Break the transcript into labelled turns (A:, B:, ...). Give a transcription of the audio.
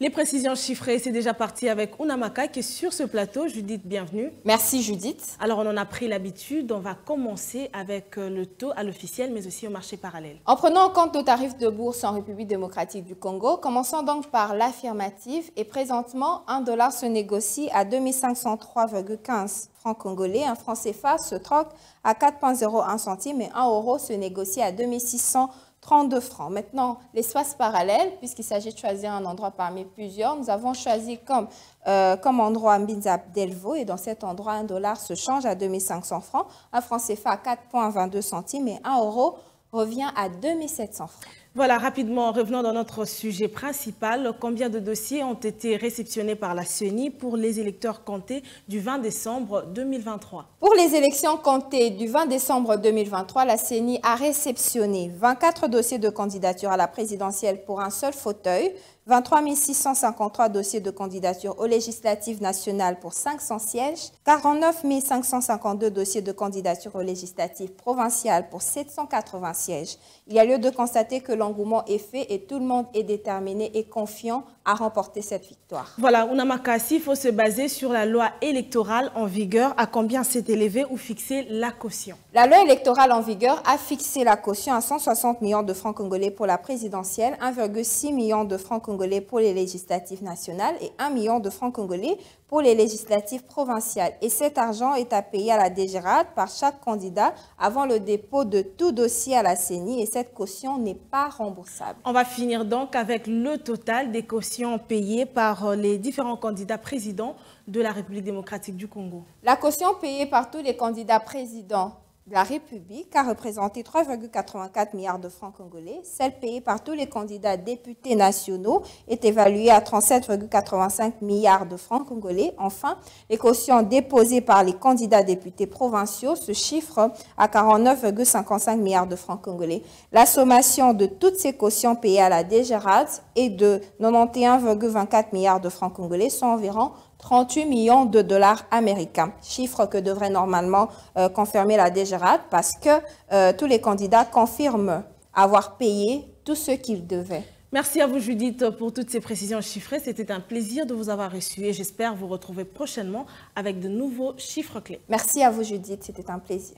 A: Les précisions chiffrées, c'est déjà parti avec Unamaka qui est sur ce plateau. Judith, bienvenue.
B: Merci Judith.
A: Alors on en a pris l'habitude, on va commencer avec le taux à l'officiel mais aussi au marché parallèle.
B: En prenant en compte nos tarifs de bourse en République démocratique du Congo, commençons donc par l'affirmative et présentement, $1 se négocie à 2503,15 francs congolais. Un franc CFA se troque à 4,01 centimes et 1 euro se négocie à 2632 francs. Maintenant, l'espace parallèle, puisqu'il s'agit de choisir un endroit parmi plusieurs, nous avons choisi comme endroit Mbinza Delvaux et dans cet endroit, $1 se change à 2500 francs, un franc CFA à 4,22 centimes et 1 euro revient à 2700 francs.
A: Voilà, rapidement, revenons dans notre sujet principal. Combien de dossiers ont été réceptionnés par la CENI pour les électeurs comptés du 20 décembre 2023?
B: Pour les élections comptées du 20 décembre 2023, la CENI a réceptionné 24 dossiers de candidature à la présidentielle pour un seul fauteuil, 23 653 dossiers de candidature aux législatives nationales pour 500 sièges, 49 552 dossiers de candidature aux législatives provinciales pour 780 sièges. Il y a lieu de constater que l'engouement est fait et tout le monde est déterminé et confiant à remporter cette victoire.
A: Voilà, Unamaka, s'il faut se baser sur la loi électorale en vigueur, à combien s'est élevée ou fixée la caution?
B: La loi électorale en vigueur a fixé la caution à 160 millions de francs congolais pour la présidentielle, 1,6 million de francs congolais pour les législatives nationales et 1 million de francs congolais pour les législatives provinciales. Et cet argent est à payer à la DGRAD par chaque candidat avant le dépôt de tout dossier à la CENI et cette caution n'est pas remboursable.
A: On va finir donc avec le total des cautions payées par les différents candidats présidents de la République démocratique du Congo.
B: La caution payée par tous les candidats présidents de la République a représenté 3,84 milliards de francs congolais. Celle payée par tous les candidats députés nationaux est évaluée à 37,85 milliards de francs congolais. Enfin, les cautions déposées par les candidats députés provinciaux se chiffrent à 49,55 milliards de francs congolais. La sommation de toutes ces cautions payées à la DGRAD est de 91,24 milliards de francs congolais, soit environ 38 millions de dollars américains, chiffre que devrait normalement confirmer la DGRAD parce que tous les candidats confirment avoir payé tout ce qu'ils devaient.
A: Merci à vous Judith pour toutes ces précisions chiffrées. C'était un plaisir de vous avoir reçu et j'espère vous retrouver prochainement avec de nouveaux chiffres clés.
B: Merci à vous Judith, c'était un plaisir.